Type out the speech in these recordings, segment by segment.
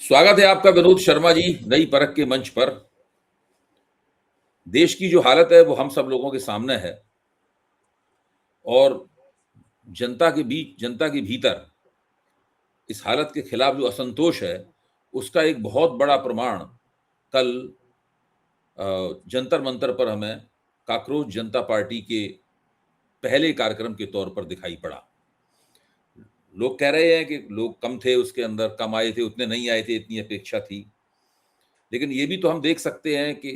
स्वागत है आपका विनोद शर्मा जी नई परख के मंच पर। देश की जो हालत है वो हम सब लोगों के सामने है और जनता के भीतर इस हालत के खिलाफ जो असंतोष है उसका एक बहुत बड़ा प्रमाण कल जंतर मंतर पर हमें काकरोच जनता पार्टी के पहले कार्यक्रम के तौर पर दिखाई पड़ा। लोग कह रहे हैं कि लोग कम थे, उसके अंदर कम आए थे, उतने नहीं आए थे, इतनी अपेक्षा थी। लेकिन ये भी तो हम देख सकते हैं कि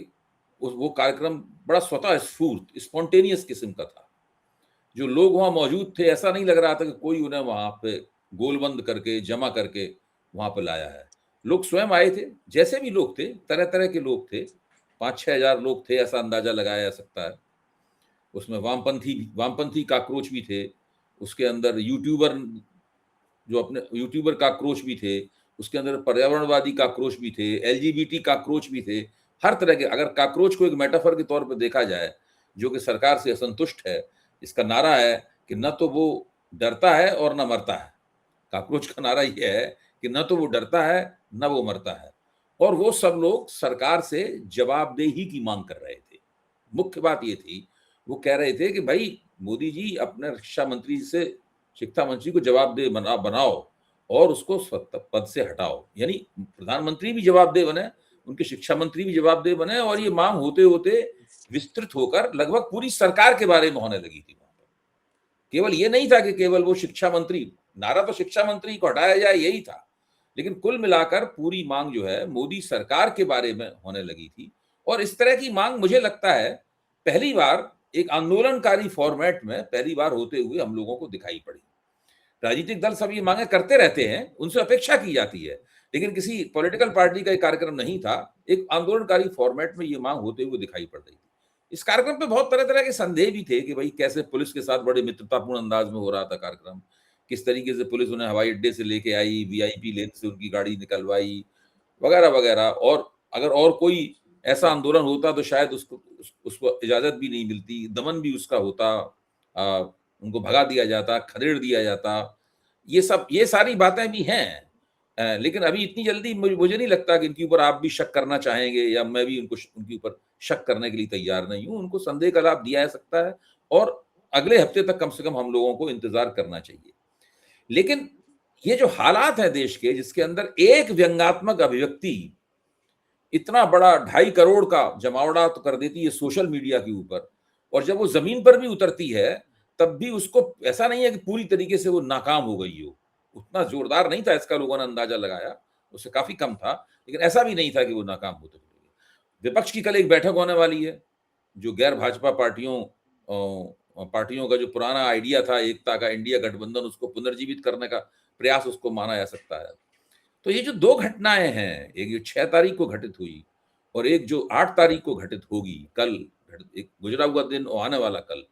वो कार्यक्रम बड़ा स्वतः स्फूर्त स्पॉन्टेनियस किस्म का था। जो लोग वहां मौजूद थे ऐसा नहीं लग रहा था कि कोई उन्हें वहां पे गोलबंद करके जमा करके वहां पे लाया है। लोग स्वयं आए थे, जैसे भी लोग थे, तरह तरह के लोग थे। 5-6 हजार लोग थे, ऐसा अंदाजा लगाया जा सकता है। उसमें वामपंथी काक्रोच भी थे, उसके अंदर यूट्यूबर जो अपने यूट्यूबर काक्रोच भी थे, उसके अंदर पर्यावरणवादी काक्रोच भी थे, एलजीबीटी काक्रोच भी थे। हर तरह के, अगर काक्रोच को एक मेटाफर के तौर पर देखा जाए जो कि सरकार से असंतुष्ट है, इसका नारा है कि न तो वो डरता है और न मरता है। काक्रोच का नारा यह है कि न तो वो डरता है न वो मरता है। और वो सब लोग सरकार से जवाबदेही की मांग कर रहे थे। मुख्य बात ये थी, वो कह रहे थे कि भाई मोदी जी अपने रक्षा मंत्री से शिक्षा मंत्री को जवाबदेह बनाओ और उसको पद से हटाओ। यानी प्रधानमंत्री भी जवाबदेह बने, उनके शिक्षा मंत्री भी जवाबदेह बने, और ये मांग होते होते विस्तृत होकर लगभग पूरी सरकार के बारे में होने लगी थी। वहां पर केवल ये नहीं था कि केवल वो शिक्षा मंत्री, नारा तो शिक्षा मंत्री को हटाया जाए यही था, लेकिन कुल मिलाकर पूरी मांग जो है मोदी सरकार के बारे में होने लगी थी। और इस तरह की मांग मुझे लगता है पहली बार एक आंदोलनकारी फॉर्मेट में पहली बार होते हुए हम लोगों को दिखाई पड़ी। राजनीतिक दल सब ये मांगे करते रहते हैं, उनसे अपेक्षा की जाती है, लेकिन किसी पॉलिटिकल पार्टी का एक कार्यक्रम नहीं था। एक आंदोलनकारी फॉर्मेट में ये मांग होते हुए दिखाई पड़ रही थी। इस कार्यक्रम पे बहुत तरह तरह के संदेह भी थे कि भाई कैसे पुलिस के साथ बड़े मित्रतापूर्ण अंदाज में हो रहा था कार्यक्रम, किस तरीके से पुलिस उन्हें हवाई अड्डे से लेके आई, वीआईपी लेन से उनकी गाड़ी निकलवाई, वगैरह वगैरह। और अगर और कोई ऐसा आंदोलन होता तो शायद उसको इजाजत भी नहीं मिलती, दमन भी उसका होता, उनको भगा दिया जाता, खदेड़ दिया जाता। ये सारी बातें भी हैं। लेकिन अभी इतनी जल्दी मुझे नहीं लगता कि इनके ऊपर आप भी शक करना चाहेंगे, या मैं भी उनके ऊपर शक करने के लिए तैयार नहीं हूं। उनको संदेह का लाभ दिया जा सकता है और अगले हफ्ते तक कम से कम हम लोगों को इंतजार करना चाहिए। लेकिन ये जो हालात है देश के, जिसके अंदर एक व्यंग्यात्मक अभिव्यक्ति इतना बड़ा 2.5 करोड़ का जमावड़ा तो कर देती है सोशल मीडिया के ऊपर, और जब वो जमीन पर भी उतरती है तब भी उसको ऐसा नहीं है कि पूरी तरीके से वो नाकाम हो गई हो। उतना जोरदार नहीं था इसका, लोगों ने अंदाजा लगाया, उससे काफी कम था, लेकिन ऐसा भी नहीं था कि वो नाकाम होते चले गए। विपक्ष की कल एक बैठक होने वाली है, जो गैर भाजपा पार्टियों का जो पुराना आइडिया था एकता का, इंडिया गठबंधन, उसको पुनर्जीवित करने का प्रयास उसको माना जा सकता है। तो ये जो दो घटनाएं हैं, एक जो 6 तारीख को घटित हुई और एक जो 8 तारीख को घटित होगी कल, एक गुजरा हुआ दिन और आने वाला कल,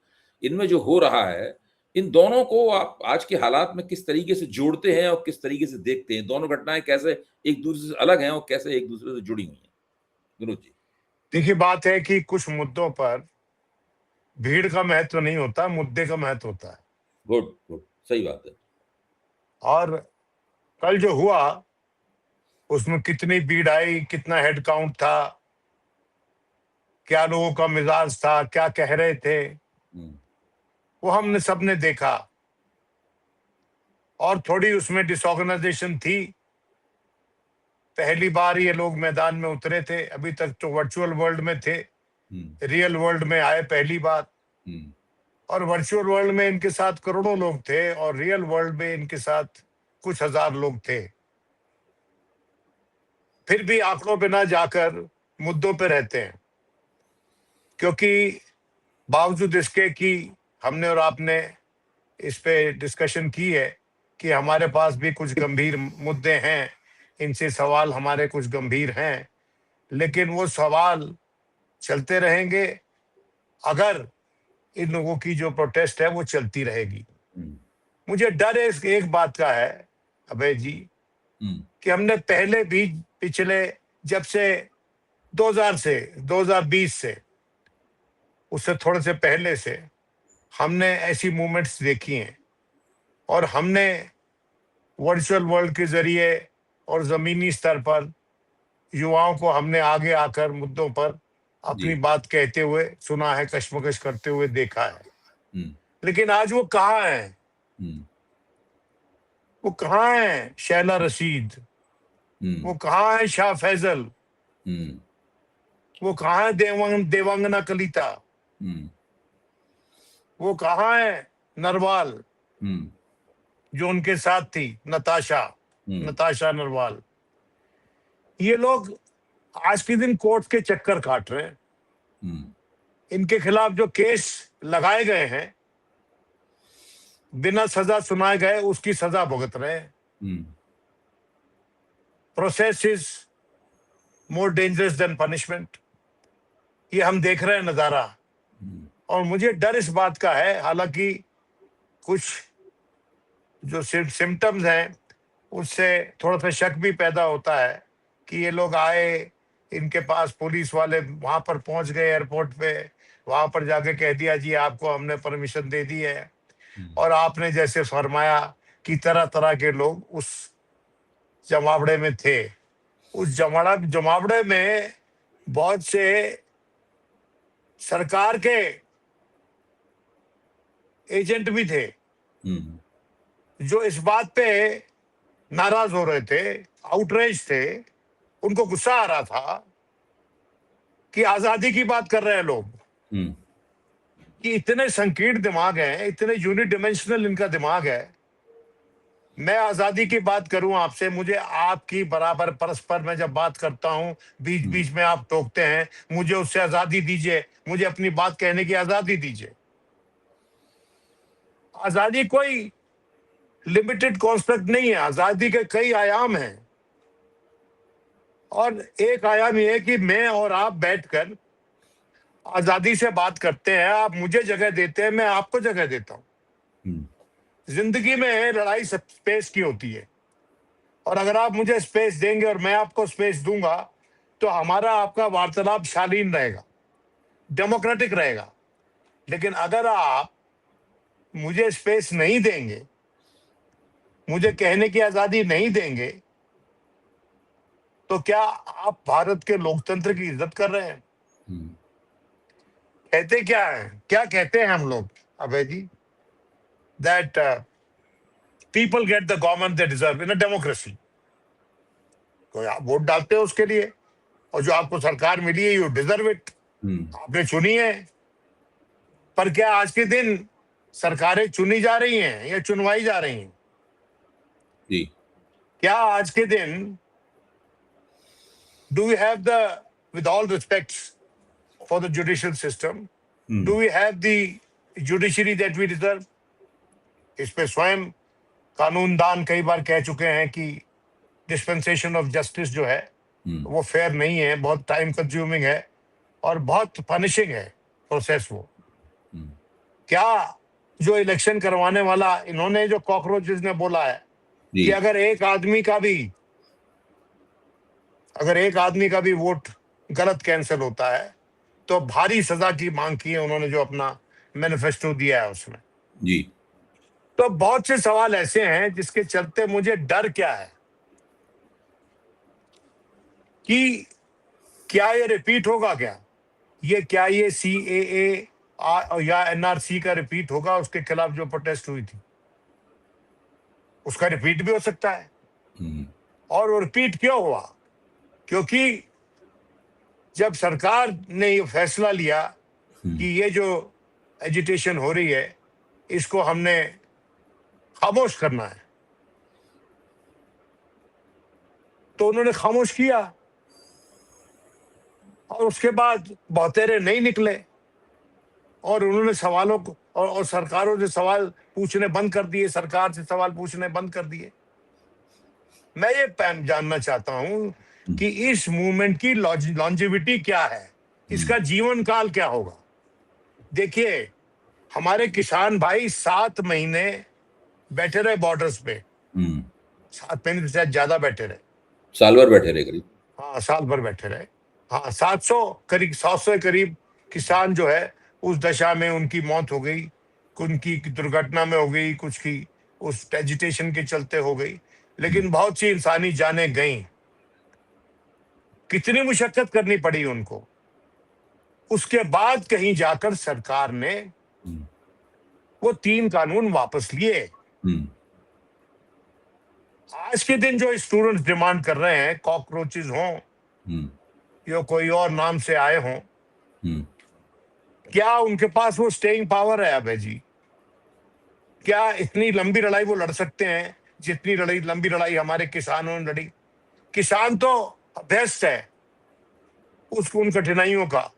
इनमें जो हो रहा है, इन दोनों को आप आज के हालात में किस तरीके से जोड़ते हैं और किस तरीके से देखते हैं? दोनों घटनाएं कैसे एक दूसरे से अलग हैं और कैसे एक दूसरे से जुड़ी हुई हैं? विनोद जी। देखिए, बात है कि कुछ मुद्दों पर भीड़ का महत्व नहीं होता, मुद्दे का महत्व होता है। गुड गुड, सही बात है। और कल जो हुआ उसमें कितनी भीड़ आई, कितना हेड काउंट था, क्या लोगों का मिजाज था, क्या कह रहे थे, वो हमने सबने देखा। और थोड़ी उसमें डिसऑर्गेनाइजेशन थी। पहली बार ये लोग मैदान में उतरे थे, अभी तक तो वर्चुअल वर्ल्ड में थे, रियल वर्ल्ड में आए पहली बार। और वर्चुअल वर्ल्ड में इनके साथ करोड़ों लोग थे और रियल वर्ल्ड में इनके साथ कुछ हजार लोग थे। फिर भी आंकड़ों पे ना जाकर मुद्दों पे रहते हैं, क्योंकि बावजूद इसके कि हमने और आपने इस पे डिस्कशन की है कि हमारे पास भी कुछ गंभीर मुद्दे हैं, इनसे सवाल हमारे कुछ गंभीर हैं, लेकिन वो सवाल चलते रहेंगे अगर इन लोगों की जो प्रोटेस्ट है वो चलती रहेगी। मुझे डर एक बात का है अभय जी, कि हमने पहले भी पिछले जब से 2020 से, उससे थोड़े से पहले से हमने ऐसी मूवमेंट्स देखी हैं और हमने वर्चुअल वर्ल्ड के जरिए और जमीनी स्तर पर युवाओं को हमने आगे आकर मुद्दों पर अपनी जी। बात कहते हुए सुना है, कशमकश करते हुए देखा है। हुँ, लेकिन आज वो कहाँ है? हुँ, वो कहाँ है शैला रशीद? वो हुँ, कहाँ है शाह फैजल? हुँ, वो कहाँ है देवांगना कलिता? हुँ, वो कहाँ है नरवाल हुँ, जो उनके साथ थी, नताशा हुँ, नताशा नरवाल? ये लोग आज के दिन कोर्ट के चक्कर काट रहे हैं। हुँ, इनके खिलाफ जो केस लगाए गए हैं, बिना सजा सुनाए गए उसकी सजा भुगत रहे हैं। हुँ, process is more dangerous than punishment. ये हम देख रहे हैं नजारा। हुँ, और मुझे डर इस बात का है, हालांकि कुछ जो सिम्टम्स हैं उससे थोड़ा सा शक भी पैदा होता है कि ये लोग आए, इनके पास पुलिस वाले वहां पर पहुंच गए एयरपोर्ट पे, वहां पर जाके कह दिया जी आपको हमने परमिशन दे दी है। हुँ, और आपने जैसे फरमाया कि तरह तरह के लोग उस जमावड़े में थे। उस जमावड़े में बहुत से सरकार के एजेंट भी थे हुँ, जो इस बात पे नाराज हो रहे थे, आउटरेज थे। उनको गुस्सा आ रहा था कि आजादी की बात कर रहे हैं लोग, हुँ, कि इतने संकीर्ण दिमाग हैं, इतने यूनिडिमेंशनल इनका दिमाग है। मैं आजादी की बात करूं आपसे, मुझे आपकी बराबर परस्पर मैं जब बात करता हूं, बीच हुँ, बीच में आप टोकते हैं, मुझे उससे आजादी दीजिए, मुझे अपनी बात कहने की आजादी दीजिए। आजादी कोई लिमिटेड कॉन्सेप्ट नहीं है, आजादी के कई आयाम हैं। और एक आयाम यह है कि मैं और आप बैठकर आजादी से बात करते हैं, आप मुझे जगह देते हैं, मैं आपको जगह देता हूं। हुँ, जिंदगी में लड़ाई स्पेस की होती है, और अगर आप मुझे स्पेस देंगे और मैं आपको स्पेस दूंगा तो हमारा आपका वार्तालाप शालीन रहेगा, डेमोक्रेटिक रहेगा। लेकिन अगर आप मुझे स्पेस नहीं देंगे, मुझे कहने की आजादी नहीं देंगे, तो क्या आप भारत के लोकतंत्र की इज्जत कर रहे हैं? हुँ, कहते क्या है, क्या कहते हैं हम लोग Abhay ji? That people get the government they deserve in a democracy. तो आप वोट डालते हो उसके लिए, और जो आपको सरकार मिली है यू डिजर्व इट, हुँ, आपने चुनी है। पर क्या आज के दिन सरकारें चुनी जा रही हैं या चुनवाई जा रही हैं? जी। क्या आज के दिन do we have the, with all respect for the judicial system, hmm, do we have the judiciary that we deserve? इस पे स्वयं कानूनदान कई बार कह चुके हैं कि डिस्पेंसेशन ऑफ जस्टिस जो है हुँ, वो फेयर नहीं है, बहुत टाइम कंज्यूमिंग है और बहुत पनिशिंग है प्रोसेस वो। हुँ, क्या जो इलेक्शन करवाने वाला, इन्होंने जो कॉकरोचेस ने बोला है कि जी, अगर एक आदमी का भी वोट गलत कैंसिल होता है तो भारी सजा की मांग की है उन्होंने, जो अपना मैनिफेस्टो दिया है उसमें। जी। तो बहुत से सवाल ऐसे हैं जिसके चलते मुझे डर क्या है कि क्या ये रिपीट होगा? क्या ये CAA या NRC का रिपीट होगा? उसके खिलाफ जो प्रोटेस्ट हुई थी उसका रिपीट भी हो सकता है। हुँ, और वो रिपीट क्यों हुआ? क्योंकि जब सरकार ने ये फैसला लिया हुँ, कि ये जो एजिटेशन हो रही है इसको हमने खामोश करना है, तो उन्होंने खामोश किया। और उसके बाद बहुतेरे नहीं निकले, और उन्होंने सवालों को और सरकारों से सवाल पूछने बंद कर दिए, सरकार से सवाल पूछने बंद कर दिए। मैं ये जानना चाहता हूं हुँ, कि इस मूवमेंट की लॉन्जेविटी क्या है, हुँ, इसका जीवन काल क्या होगा? देखिए, हमारे किसान भाई 7 महीने बैठे रहे बॉर्डर्स पे, हुँ। 7 महीने से ज्यादा बैठे रहे। साल भर बैठे रहे करीब। हाँ, साल भर बैठे रहे। हाँ, 700 के करीब किसान जो है उस दशा में उनकी मौत हो गई, उनकी दुर्घटना में हो गई, कुछ की उस एजिटेशन के चलते हो गई। लेकिन बहुत सी इंसानी जानें गईं। कितनी मुशक्कत करनी पड़ी उनको, उसके बाद कहीं जाकर सरकार ने वो 3 कानून वापस लिए। आज के दिन जो स्टूडेंट्स डिमांड कर रहे हैं, कॉकरोचेस हों या कोई और नाम से आए हों, क्या उनके पास वो स्टेइंग पावर है अभय जी? क्या इतनी लंबी लड़ाई वो लड़ सकते हैं जितनी लंबी लड़ाई हमारे किसानों ने लड़ी? किसान तो अभ्यस्त है उन कठिनाइयों का,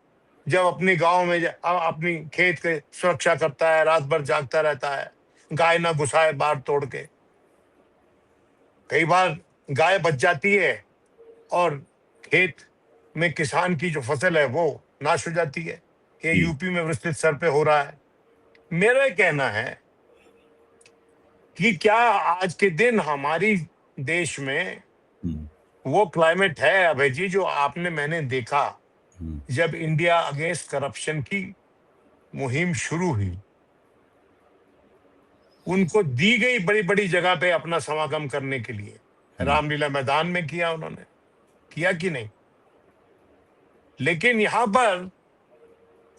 जब अपनी गांव में अपनी खेत के सुरक्षा करता है, रात भर जागता रहता है, गाय ना घुसाए बार तोड़ के। कई बार गाय बच जाती है और खेत में किसान की जो फसल है वो नाश हो जाती है। ये यूपी में विस्तृत स्तर पे हो रहा है। मेरा कहना है कि क्या आज के दिन हमारी देश में वो क्लाइमेट है अभय जी जो मैंने देखा जब इंडिया अगेंस्ट करप्शन की मुहिम शुरू हुई? उनको दी गई बड़ी बड़ी जगह पे अपना समागम करने के लिए, रामलीला मैदान में किया उन्होंने, किया कि नहीं? लेकिन यहां पर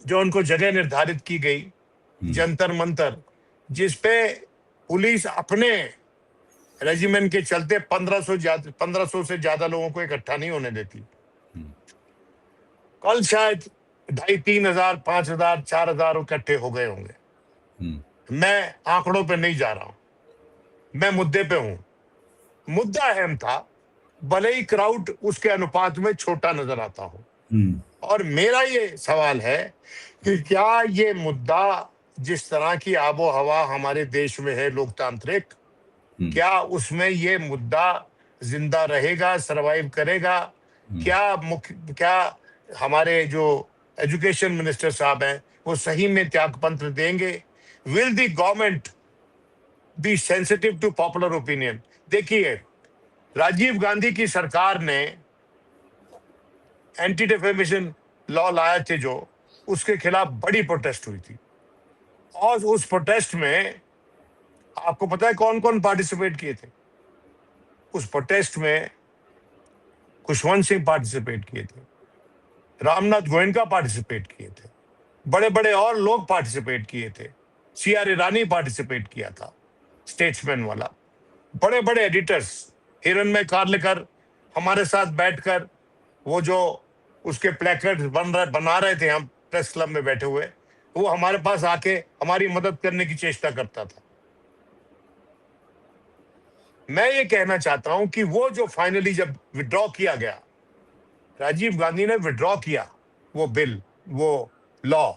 जो उनको जगह निर्धारित की गई, जंतर मंतर, जिसपे पुलिस अपने रेजिमेंट के चलते 1500 से ज्यादा लोगों को इकट्ठा नहीं होने देती। कल शायद 2500, 3000, 5000, 4000 इकट्ठे हो गए होंगे। मैं आंकड़ों पे नहीं जा रहा हूं, मैं मुद्दे पे हूं। मुद्दा अहम था, भले ही क्राउड उसके अनुपात में छोटा नजर आता हो। और मेरा ये सवाल है कि क्या ये मुद्दा, जिस तरह की आबो हवा हमारे देश में है लोकतांत्रिक, क्या उसमें ये मुद्दा जिंदा रहेगा, सरवाइव करेगा? क्या हमारे जो एजुकेशन मिनिस्टर साहब हैं वो सही में त्यागपत्र देंगे? Will the government be sensitive to popular opinion? देखिए, राजीव गांधी की सरकार ने एंटी डिफेमेशन लॉ लाए थे, जो उसके खिलाफ बड़ी प्रोटेस्ट हुई थी। और उस प्रोटेस्ट में आपको पता है कौन कौन पार्टिसिपेट किए थे? उस प्रोटेस्ट में खुशवंत सिंह पार्टिसिपेट किए थे, रामनाथ गोयनका पार्टिसिपेट किए थे, बड़े बड़े और लोग पार्टिसिपेट किए थे, सीआर ईरानी पार्टिसिपेट किया था, स्टेट्समैन वाला। बड़े बड़े एडिटर्स हिरण्मय कार्लेकर हमारे साथ बैठकर वो जो उसके प्लेकार्ड बना रहे थे, हम प्रेस क्लब में बैठे हुए, वो हमारे पास आके हमारी मदद करने की चेष्टा करता था। मैं ये कहना चाहता हूं कि वो जो फाइनली जब विड्रॉ किया गया, राजीव गांधी ने विड्रॉ किया वो बिल, वो लॉ,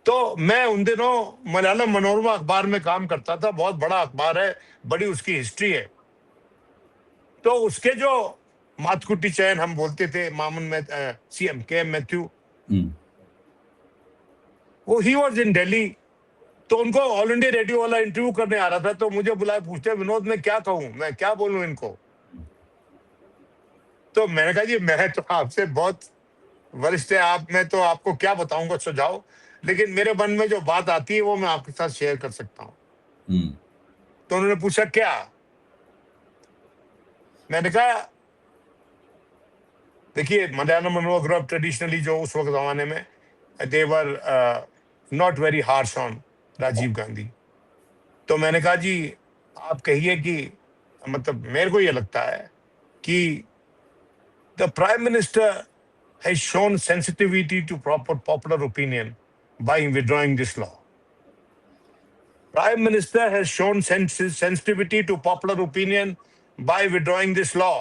तो मैं उन दिनों मलयालम मनोरमा अखबार में काम करता था, बहुत बड़ा अखबार है, बड़ी उसकी हिस्ट्री है। तो उसके जो मातकुटी चयन हम बोलते थे, मामून में सीएम के मैथ्यू, वो ही वॉज इन दिल्ली। तो उनको ऑल इंडिया रेडियो वाला इंटरव्यू करने आ रहा था, तो मुझे बुलाए, पूछते विनोद मैं क्या कहूं, मैं क्या बोलूं इनको? तो मैंने कहा जी मैं तो आपसे बहुत वरिष्ठ है आप, मैं तो आपको क्या बताऊंगा सुझाव, लेकिन मेरे मन में जो बात आती है वो मैं आपके साथ शेयर कर सकता हूं। तो उन्होंने पूछा क्या? मैंने कहा देखिए, मलयालम मनोरमा ग्रुप ट्रेडिशनली जो उस वक्त जमाने में they were not very harsh on Rajiv Gandhi. तो मैंने कहा जी आप कहिए कि मतलब मेरे को ये लगता है कि the prime minister has shown sensitivity to proper popular opinion by withdrawing this law. Prime Minister has shown sensitivity to popular opinion by withdrawing this law.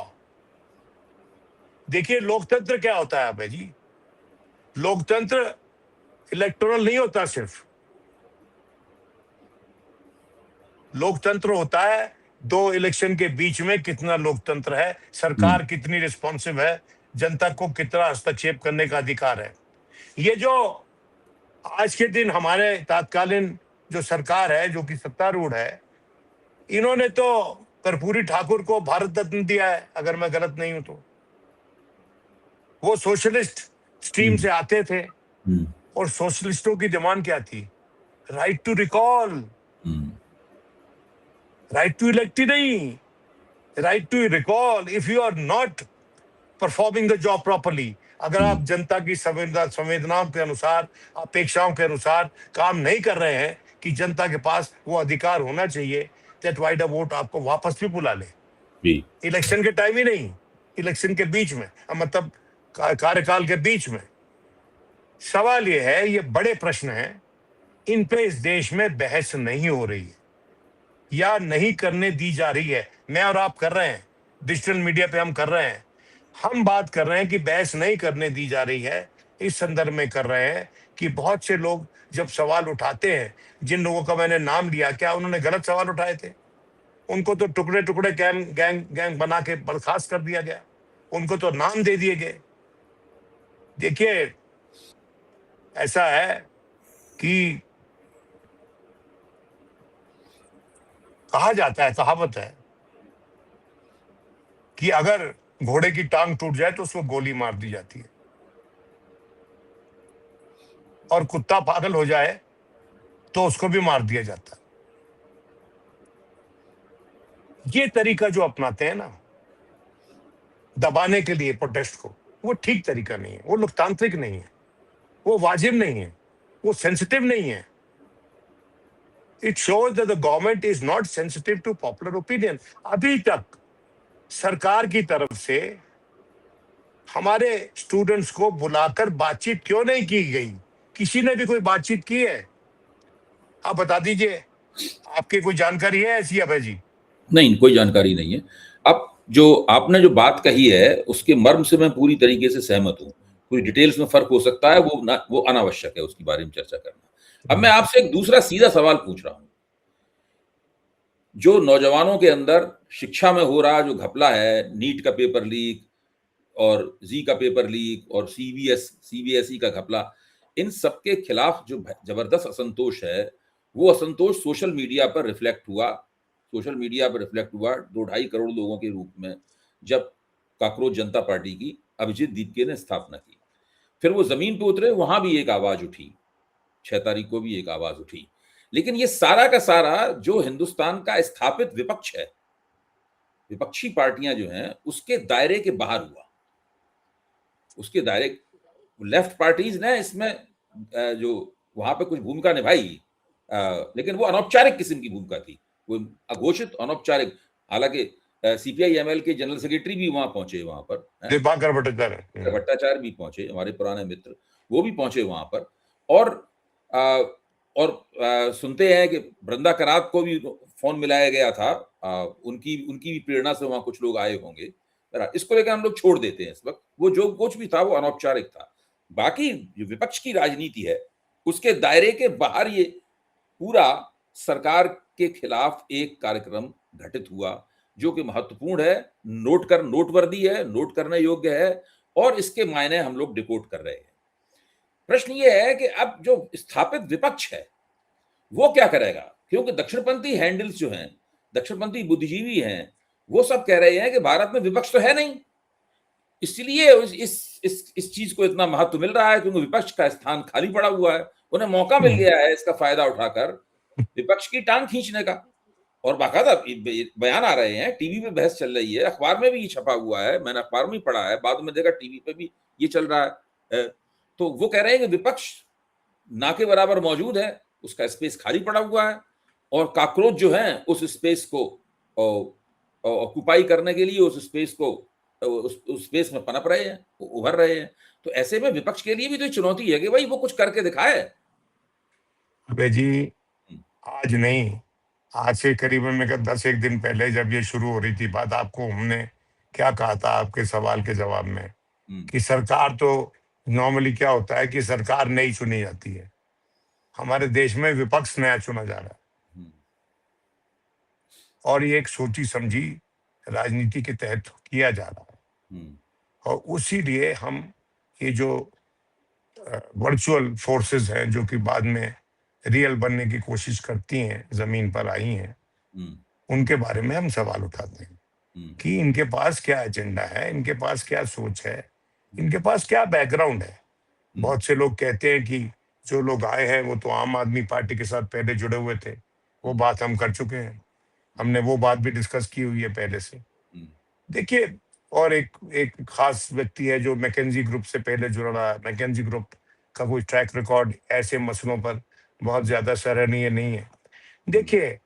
देखिए लोकतंत्र क्या होता है भाई जी? लोकतंत्र इलेक्टोरल नहीं होता सिर्फ, लोकतंत्र होता है दो इलेक्शन के बीच में कितना लोकतंत्र है, सरकार कितनी रिस्पॉन्सिव है, जनता को कितना हस्तक्षेप करने का अधिकार है। ये जो आज के दिन हमारे तात्कालीन जो सरकार है, जो कि सत्तारूढ़ है, इन्होंने तो कर्पूरी ठाकुर को भारत रत्न दिया है, अगर मैं गलत नहीं हूं तो। वो सोशलिस्ट स्ट्रीम से आते थे और सोशलिस्टों की डिमांड क्या थी? Right to recall, right to elect ही नहीं, right to recall if you are not performing the job properly. अगर आप जनता की संवेदनाओं के अनुसार, अपेक्षाओं के अनुसार काम नहीं कर रहे हैं कि जनता के पास वो अधिकार होना चाहिए, दैट वाई द वोट आपको वापस भी बुला ले। जी। इलेक्शन के टाइम ही नहीं, इलेक्शन के बीच में, मतलब कार्यकाल के बीच में। सवाल ये है, ये बड़े प्रश्न हैं, इन पे इस देश में बहस नहीं हो रही है या नहीं करने दी जा रही है। मैं और आप कर रहे हैं, डिजिटल मीडिया पे हम कर रहे हैं। हम बात कर रहे हैं कि बहस नहीं करने दी जा रही है, इस संदर्भ में कर रहे हैं कि बहुत से लोग जब सवाल उठाते हैं, जिन लोगों का मैंने नाम लिया, क्या उन्होंने गलत सवाल उठाए थे? उनको तो टुकड़े टुकड़े गैंग गैंग गैंग बना के बर्खास्त कर दिया गया, उनको तो नाम दे दिए गए। देखिए, ऐसा है कि कहा जाता है, कहावत है कि अगर घोड़े की टांग टूट जाए तो उसको गोली मार दी जाती है, और कुत्ता पागल हो जाए तो उसको भी मार दिया जाता है। ये तरीका जो अपनाते हैं ना, दबाने के लिए प्रोटेस्ट को, वो ठीक तरीका नहीं है, वो लोकतांत्रिक नहीं है, वो वाजिब नहीं है, वो सेंसिटिव नहीं है। It shows that the government is not sensitive to popular opinion. अभी तक सरकार की तरफ से हमारे स्टूडेंट्स को बुलाकर बातचीत क्यों नहीं की गई? किसी ने भी कोई बातचीत की है? आप बता दीजिए, आपकी कोई जानकारी है ऐसी अभय जी? नहीं, कोई जानकारी नहीं है। अब जो आपने जो बात कही है, उसके मर्म से मैं पूरी तरीके से सहमत हूँ। कुछ डिटेल्स में फ़र्क हो सकता है, वो अनावश्यक है उसके बारे में चर्चा करना। अब मैं आपसे एक दूसरा सीधा सवाल पूछ रहा हूँ। जो नौजवानों के अंदर शिक्षा में हो रहा जो घपला है, नीट का पेपर लीक और जी का पेपर लीक और सीबीएसई का घपला, इन सब के खिलाफ जो जबरदस्त असंतोष है, वो असंतोष सोशल मीडिया पर रिफ्लेक्ट हुआ। सोशल मीडिया पर रिफ्लेक्ट हुआ 2-2.5 करोड़ लोगों के रूप में, जब काकरोच जनता पार्टी की अभिजीत दीपके ने स्थापना की। फिर वो जमीन पे उतरे, वहां भी एक आवाज उठी, 6 तारीख को भी एक आवाज उठी। लेकिन ये सारा का सारा जो हिंदुस्तान का स्थापित विपक्ष है, विपक्षी पार्टियां जो हैं, उसके दायरे के बाहर हुआ। उसके दायरे, लेफ्ट पार्टीज ने इसमें जो वहां पे कुछ भूमिका निभाई, लेकिन वो अनौपचारिक किस्म की भूमिका थी, वो अघोषित अनौपचारिक। हालांकि सीपीआई एमएल के जनरल सेक्रेटरी भी वहां पहुंचे, वहां पर दीपांकर भट्टाचार्य भट्टाचार्य भी पहुंचे, हमारे पुराने मित्र, वो भी पहुंचे वहां पर। और सुनते हैं कि वृंदा करात को भी फोन मिलाया गया था, उनकी भी प्रेरणा से वहां कुछ लोग आए होंगे। इसको लेकर हम लोग छोड़ देते हैं इस वक्त, वो जो कुछ भी था वो अनौपचारिक था। बाकी जो विपक्ष की राजनीति है, उसके दायरे के बाहर ये पूरा सरकार के खिलाफ एक कार्यक्रम घटित हुआ, जो कि महत्वपूर्ण है, नोटवर्दी है, नोट करने योग्य है, और इसके मायने हम लोग डिकोड कर रहे हैं। प्रश्न ये है कि अब जो स्थापित विपक्ष है वो क्या करेगा, क्योंकि दक्षिणपंथी हैंडल्स जो हैं, दक्षिणपंथी बुद्धिजीवी हैं, वो सब कह रहे हैं कि भारत में विपक्ष तो है नहीं, इसलिए इस चीज को इतना महत्व मिल रहा है, क्योंकि विपक्ष का स्थान खाली पड़ा हुआ है, उन्हें मौका मिल गया है इसका फायदा उठाकर विपक्ष की टांग खींचने का। और बाकायदा बयान आ रहे हैं, टीवी पे बहस चल रही है, अखबार में भी ये छपा हुआ है, मैंने अखबार में पढ़ा है, बाद में देखा टीवी पे भी ये चल रहा है। तो वो कह रहे हैं कि विपक्ष ना के बराबर मौजूद है, उसका स्पेस खाली पड़ा हुआ है, और काकरोच जो है उस स्पेस को ऑक्यूपाई करने के लिए उस स्पेस को उस स्पेस में पनप रहे हैं, उभर रहे हैं। तो ऐसे में विपक्ष के लिए भी तो चुनौती है कि भाई वो कुछ करके दिखाए। अबे जी, आज नहीं, आज से करीबन मैं 10 एक दिन पहले जब ये शुरू हो रही थी बात, आपको हमने क्या कहा था आपके सवाल के जवाब में, कि सरकार तो नॉर्मली क्या होता है कि सरकार नई चुनी जाती है, हमारे देश में विपक्ष नया चुना जा रहा है, और ये एक सोची समझी राजनीति के तहत किया जा रहा है। और उसी लिए हम ये जो वर्चुअल फोर्सेस हैं, जो कि बाद में रियल बनने की कोशिश करती हैं, जमीन पर आई हैं, उनके बारे में हम सवाल उठाते हैं कि इनके पास क्या एजेंडा है, इनके पास क्या सोच है, इनके पास क्या बैकग्राउंड है। बहुत से लोग कहते हैं कि जो लोग आए हैं वो तो आम आदमी पार्टी के साथ पहले जुड़े हुए थे, वो बात हम कर चुके हैं, हमने वो बात भी डिस्कस की हुई है पहले से। देखिए, और एक एक खास व्यक्ति है जो मैकेंजी ग्रुप से पहले जुड़ा रहा है। मैकेंजी ग्रुप का कोई ट्रैक रिकॉर्ड ऐसे मसलों पर बहुत ज्यादा सराहनीय नहीं है। हुँ, देखिए,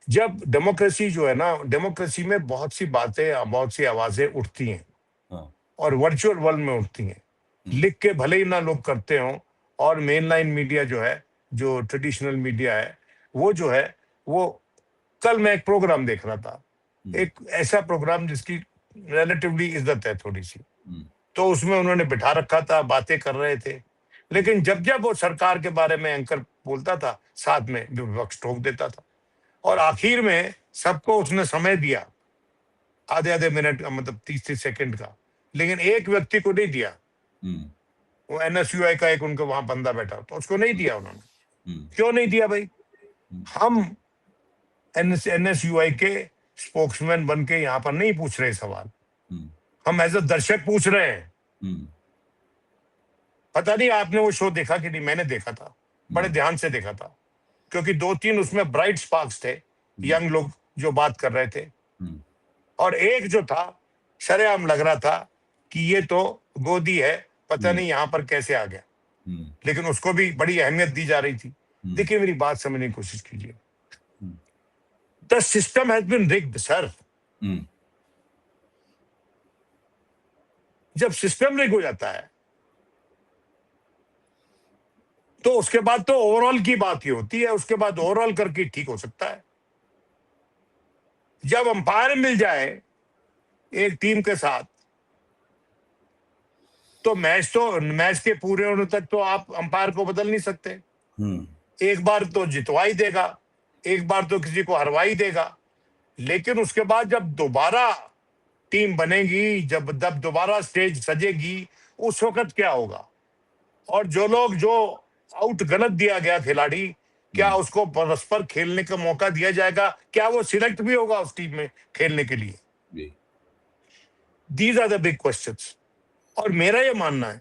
जब डेमोक्रेसी जो है ना, डेमोक्रेसी में बहुत सी बातें, बहुत सी आवाजें उठती हैं हाँ, और वर्चुअल वर्ल्ड में उठती हैं। हुँ, लिख के भले ही ना लोग करते हों, और मेन लाइन मीडिया जो है, जो ट्रेडिशनल मीडिया है, वो जो है, वो कल मैं एक प्रोग्राम देख रहा था। हुँ, एक ऐसा प्रोग्राम जिसकी रिलेटिवली इज्जत है थोड़ी-सी। हुँ, तो उसमें उन्होंने बिठा रखा था, बातें कर रहे थे। लेकिन जब-जब वो सरकार के बारे में एंकर बोलता था, साथ में विपक्ष टोक देता था। और आखिर में सबको उसने समय दिया, आधे-आधे मिनट का, मतलब 30-30 सेकंड का। लेकिन एक व्यक्ति को नहीं दिया। हुँ, वो एनएसयूआई का एक उनका वहाँ बंदा बैठा, तो उसको नहीं हुँ, दिया उन्होंने। हुँ, क्यों नहीं दिया भाई? हुँ, हम एनएसयूआई के स्पोक्समैन बन के यहाँ पर नहीं पूछ रहे सवाल। हुँ, हम एज़ अ दर्शक पूछ रहे हैं। हुँ, पता नहीं आपने वो शो देखा कि नहीं? मैंने देखा था। बड़े हुँ, ध्यान से देखा था। क्योंकि 2-3 उसमें ब्राइट स्पार्क्स थे, हुँ, यंग लोग जो बात कर रहे थे। हुँ, और एक जो था, सरेआम लग रहा था कि ये तो गोदी है, पता हुँ, नहीं यहाँ पर कैसे आ गया। हुँ, लेकिन उसको भी बड़ी अहमियत दी जा रही थी। हुँ, देखिए, मेरी बात समझने की कोशिश कीजिए। Hmm, the system has been rigged sir. हुँ, जब सिस्टम रिग हो जाता है, तो उसके बाद तो ओवरऑल की बात ही होती है, उसके बाद ओवरऑल करके ठीक हो सकता है। जब अंपायर मिल जाए एक टीम के साथ, तो मैच के पूरे होने तक तो आप अंपायर को बदल नहीं सकते। हुँ, एक बार तो जितवा ही देगा, एक बार तो किसी को हरवा ही देगा। लेकिन उसके बाद जब दोबारा टीम बनेगी, जब दोबारा स्टेज सजेगी, उस वक़्त क्या होगा? और जो आउट गलत दिया गया खिलाड़ी, क्या हुँ, उसको परस्पर खेलने का मौका दिया जाएगा? क्या वो सिलेक्ट भी होगा उस टीम में खेलने के लिए? जी, these are the big questions. और मेरा ये मानना है,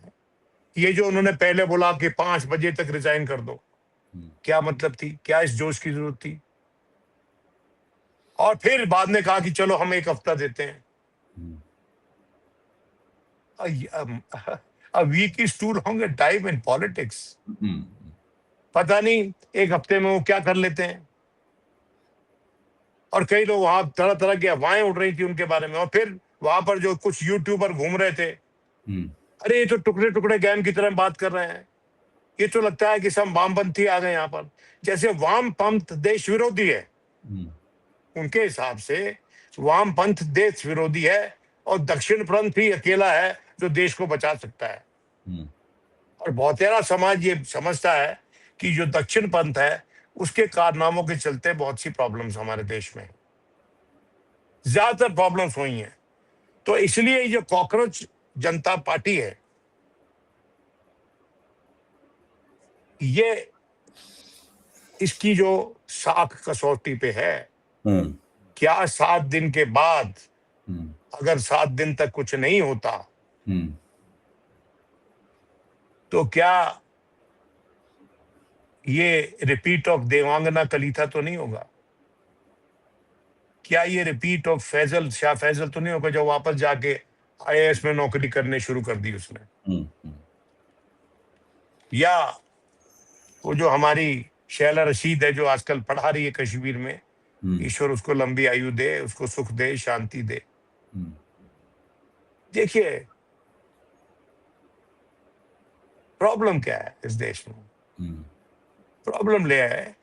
ये जो उन्होंने पहले बोला कि 5 बजे तक रिज़ाइन कर दो, हुँ, क्या मतलब थी? क्या इस जोश की ज़रूरत थी? और फिर बाद में कहा कि चलो हम 1 हफ्ता देते हैं। हुँ, अ, य अम, a week is too long a time in politics। हुँ, पता नहीं 1 हफ्ते में वो क्या कर लेते हैं। और कई लोग वहाँ तरह-तरह की अफ़वाहें उड़ रही थी उनके बारे में, और फिर वहाँ पर जो कुछ यूट्यूबर घूम रहे थे, हुँ, अरे ये तो टुकड़े-टुकड़े गेम की तरह बात कर रहे हैं। ये तो लगता है कि सब वामपंथी आ गए यहाँ पर। जैसे वामपंथ देश विरोधी है, हुँ, उनके हिसाब से वामपंथ देश विरोधी है, और दक्षिणपंथ ही अकेला है जो देश को बचा सकता है। हुँ, और बहुतेरा समाज ये समझता है कि जो दक्षिण पंथ है, उसके कारनामों के चलते बहुत सी प्रॉब्लम्स हमारे देश में, ज्यादातर प्रॉब्लम्स हुई हैं। तो इसलिए ये जो कॉकरोच जनता पार्टी है, ये इसकी जो साख कसौटी पे है। हुँ, क्या 7 दिन के बाद, हुँ, अगर 7 दिन तक कुछ नहीं होता, हुँ, तो क्या ये रिपीट ऑफ देवांगना कलिता तो नहीं होगा? क्या ये रिपीट ऑफ फैजल, शाह फैजल तो नहीं होगा, जो वापस जाके आईएएस में नौकरी करने शुरू कर दी उसने? हुँ, हुँ, या वो जो हमारी शैला रशीद है, जो आजकल पढ़ा रही है कश्मीर में, हुँ, ईश्वर उसको लंबी आयु दे, उसको सुख दे, शांति दे। हुँ, देखिए, प्रॉब्लम क्या है इस देश में? हुँ, प्रॉब्लम ले है,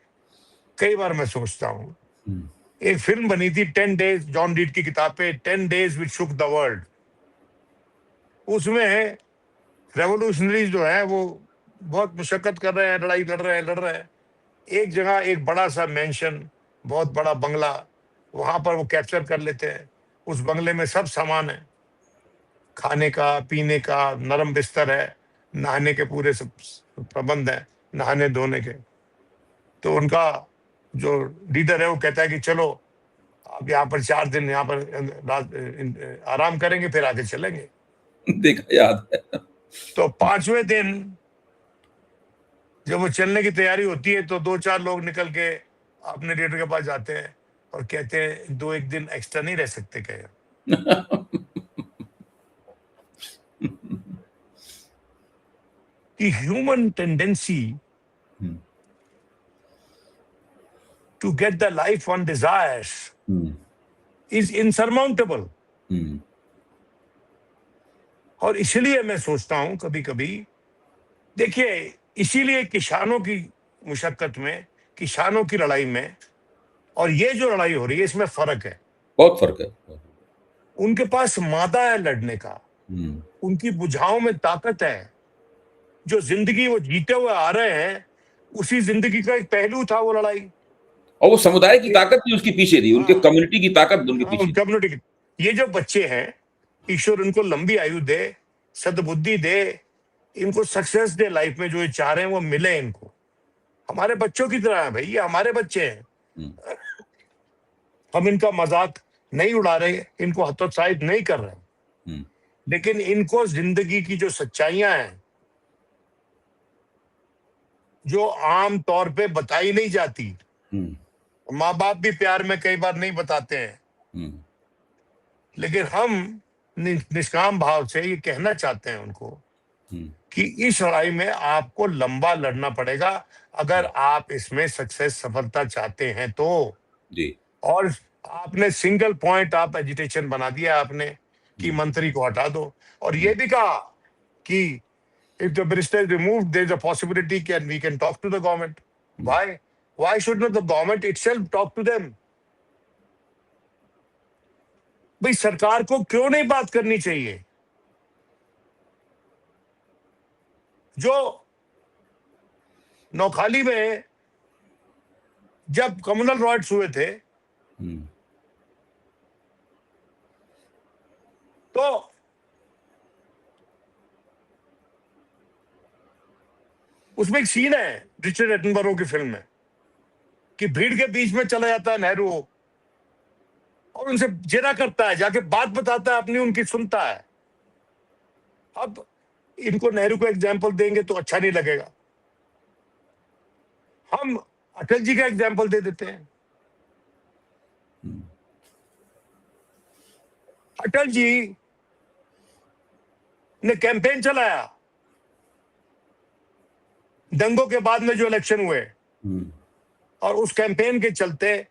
कई बार मैं सोचता हूँ, हुँ, एक फिल्म बनी थी 10 डेज, जॉन रीड की किताब पे, 10 days which shook the world. उसमें रेवोल्यूशनरीज जो है, वो बहुत मुशक्कत कर रहे हैं, लड़ाई लड़ रहे हैं। एक जगह एक बड़ा सा मेंशन, बहुत बड़ा बंगला, वहां पर वो कैप्चर कर लेते हैं। उस बंगले में सब सामान है, खाने का, पीने का, नरम बिस्तर है, नहाने के पूरे सब प्रबंध है, नहाने धोने के। तो उनका जो लीडर है, वो कहता है कि चलो आप यहाँ पर 4 दिन यहाँ पर आराम करेंगे, फिर आगे चलेंगे। देखा याद है। तो 5वें दिन जब वो चलने की तैयारी होती है, तो 2-4 लोग निकल के अपने लीडर के पास जाते हैं और कहते हैं, 2 एक दिन एक्स्ट्रा नहीं रह सकते क्या? कि human tendency to get the life one desires is insurmountable. और इसलिए मैं सोचता हूं कभी कभी, देखिए, इसीलिए किसानों की मुशक्कत में, किसानों की लड़ाई में और ये जो लड़ाई हो रही है इसमें फर्क है। बहुत फर्क है। उनके पास मादा है लड़ने का, उनकी भुजाओं में ताकत है। जो जिंदगी वो जीते हुए आ रहे हैं, उसी जिंदगी का एक पहलू था वो लड़ाई, और वो समुदाय की ताकत भी उसके पीछे थी, उनके कम्युनिटी की ताकत उनके पीछे थी। कम्युनिटी की। ये जो बच्चे हैं, ईश्वर उनको लंबी आयु दे, सद्बुद्धि दे, इनको सक्सेस दे लाइफ में, जो ये चाह रहे हैं वो मिले इनको। हमारे बच्चों की तरह है भाई, ये हमारे बच्चे हैं। हम इनका मजाक नहीं उड़ा रहे, इनको हतोत्साहित नहीं कर रहे, लेकिन इनको जिंदगी की जो सच्चाइयां हैं, जो आम तौर पे बताई नहीं जाती, माँ बाप भी प्यार में कई बार नहीं बताते हैं, लेकिन हम निष्काम भाव से ये कहना चाहते हैं उनको कि इस लड़ाई में आपको लंबा लड़ना पड़ेगा अगर आप इसमें सक्सेस, सफलता चाहते हैं तो। जी। और आपने सिंगल पॉइंट आप एजिटेशन बना दिया आपने कि मंत्री को हटा दो, और ये भी कहा कि if the minister is removed, there is a possibility we can talk to the government. Why should not the government itself talk to them? भाई सरकार को क्यों नहीं बात करनी चाहिए? जो नौखाली में जब कम्युनल राइट्स हुए थे, तो उसमें एक सीन है रिचर्ड एटनबरो की फिल्म में कि भीड़ के बीच में चला जाता है नेहरू और उनसे जेरा करता है, जाके बात बताता है अपनी, उनकी सुनता है। अब इनको नेहरू को एग्जाम्पल देंगे तो अच्छा नहीं लगेगा, हम अटल जी का एग्जाम्पल दे देते हैं। अटल जी ने कैंपेन चलाया दंगों के बाद में जो इलेक्शन हुए, और उस कैंपेन के चलते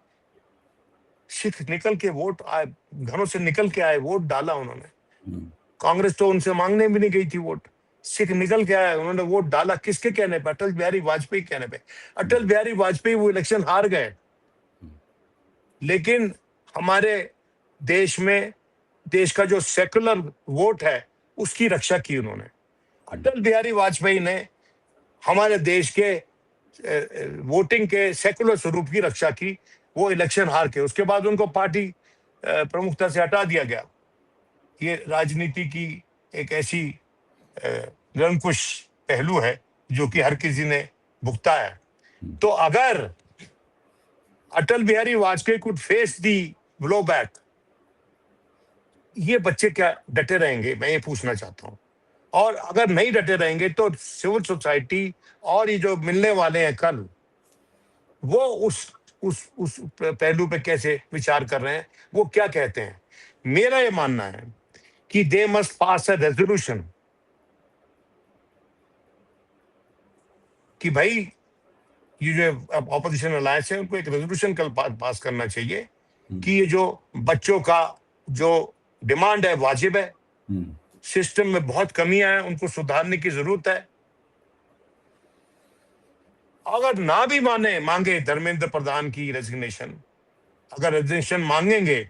सिख निकल के वोट आए, घरों से निकल के आए, वोट डाला उन्होंने। कांग्रेस तो उनसे मांगने भी नहीं गई थी वोट, सिख निकल के आए, उन्होंने वोट डाला। किसके कहने पे? अटल बिहारी वाजपेयी कहने पे। अटल बिहारी वाजपेयी वो इलेक्शन हार गए, लेकिन हमारे देश में, देश का जो सेकुलर वोट है उसकी रक्षा की उन्होंने। अटल बिहारी वाजपेयी ने हमारे देश के वोटिंग के सेकुलर स्वरूप की रक्षा की, वो इलेक्शन हार के। उसके बाद उनको पार्टी प्रमुखता से हटा दिया गया। ये राजनीति की एक ऐसी निरंकुश पहलू है जो कि हर किसी ने भुगता है। तो अगर Atal Bihari Vajpayee could face the blow back, ये बच्चे क्या डटे रहेंगे? मैं ये पूछना चाहता हूं। और अगर नहीं डटे रहेंगे तो सिविल सोसाइटी और ये जो मिलने वाले हैं कल, वो उस पहलू पे कैसे विचार कर रहे हैं, वो क्या कहते हैं? मेरा ये मानना है कि they must pass a resolution कि भाई ये जो ऑपोजिशन अलायंस है उनको एक रेजोल्यूशन कल पास करना चाहिए कि ये जो बच्चों का जो डिमांड है वाजिब है, सिस्टम में बहुत कमियां हैं, उनको सुधारने की जरूरत है। अगर ना भी मांगे धर्मेंद्र प्रधान की रेजिग्नेशन, अगर रेजिग्नेशन मांगेंगे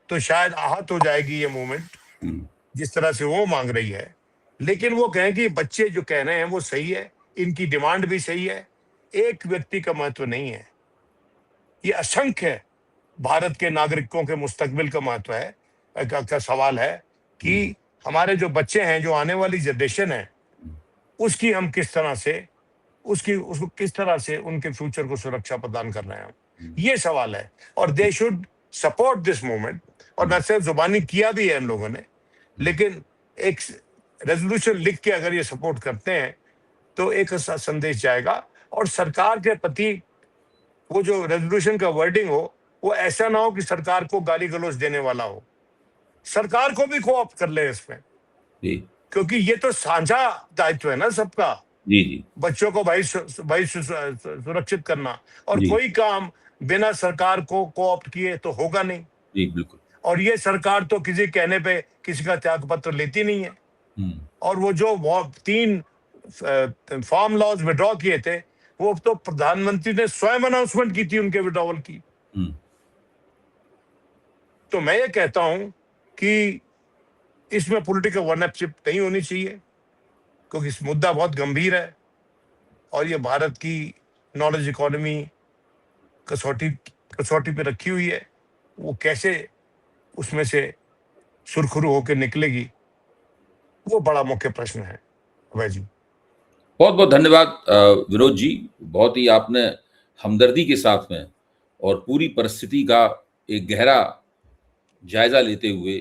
तो शायद आहत हो जाएगी ये मूवमेंट जिस तरह से वो मांग रही है। लेकिन वो कहें कि बच्चे जो कह रहे हैं वो सही है, इनकी डिमांड भी सही है, एक व्यक्ति का महत्व नहीं है, ये असंख्य भारत के नागरिकों के मुस्तकबिल का महत्व है, का सवाल है कि हमारे जो बच्चे हैं, जो आने वाली जनरेशन है, उसकी हम किस तरह से उसको किस तरह से उनके फ्यूचर को सुरक्षा प्रदान कर रहे हैं, ये सवाल है। और they should support this movement. और मैं सिर्फ जुबानी किया भी है इन लोगों ने, लेकिन एक रेजोल्यूशन लिख के अगर ये सपोर्ट करते हैं तो एक संदेश जाएगा। और सरकार के प्रति वो जो रेजोल्यूशन का वर्डिंग हो, वो ऐसा ना हो कि सरकार को गाली गलौज देने वाला हो। सरकार को भी कोऑप्ट कर ले इसमें, जी क्योंकि ये तो साझा दायित्व है ना सबका, जी जी बच्चों को भाई सुरक्षित करना, और जी कोई काम बिना सरकार को कोऑप्ट किए तो होगा नहीं। जी बिल्कुल। और ये सरकार तो किसी कहने पे किसी का त्याग पत्र लेती नहीं है। हम्म और वो जो 3 फार्म लॉज विड्रॉ किए थे, वो तो प्रधानमंत्री ने स्वयं अनाउंसमेंट की थी उनके विड्रॉवल की। हम्म तो मैं ये कहता हूं कि इसमें पॉलिटिकल वन-अपशिप नहीं होनी चाहिए, क्योंकि इस मुद्दा बहुत गंभीर है और ये भारत की नॉलेज इकोनॉमी कसौटी कसौटी पे रखी हुई है। वो कैसे उसमें से सुरखरू होकर निकलेगी, वो बड़ा मुख्य प्रश्न है अभय जी। बहुत बहुत धन्यवाद विनोद जी। बहुत ही आपने हमदर्दी के साथ में और पूरी परिस्थिति का एक गहरा जायजा लेते हुए,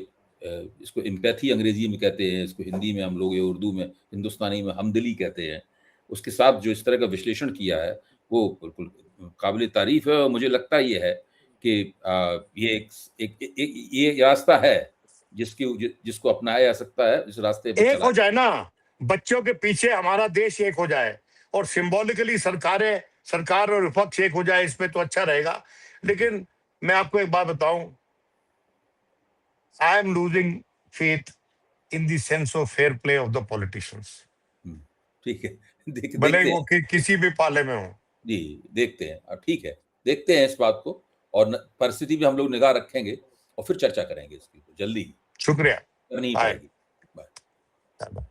इसको एम्पैथी अंग्रेजी में कहते हैं, इसको हिंदी में हम लोग या उर्दू में हिंदुस्तानी में हमदिली कहते हैं, उसके साथ जो इस तरह का विश्लेषण किया है वो बिल्कुल काबिल तारीफ है। और मुझे लगता ये है कि ये ये रास्ता है जिसको अपनाया जा सकता है, इस रास्ते पे एक चला हो जा। जाए ना, बच्चों के पीछे हमारा देश एक हो जाए, और सिंबॉलिकली सरकार और विपक्ष एक हो जाए, इसमें तो अच्छा रहेगा। लेकिन मैं आपको एक बात बताऊं, I am losing faith in the sense of fair play of the politicians, ठीक है। भले ही देखते वो हैं। किसी भी पाले में हो। जी, देखते हैं। ठीक है, देखते हैं इस बात को, और परिस्थिति पे हम लोग निगाह रखेंगे और फिर चर्चा करेंगे इसकी जल्दी ही, शुक्रिया। करनी ही बाय। पड़ेगी। बाय।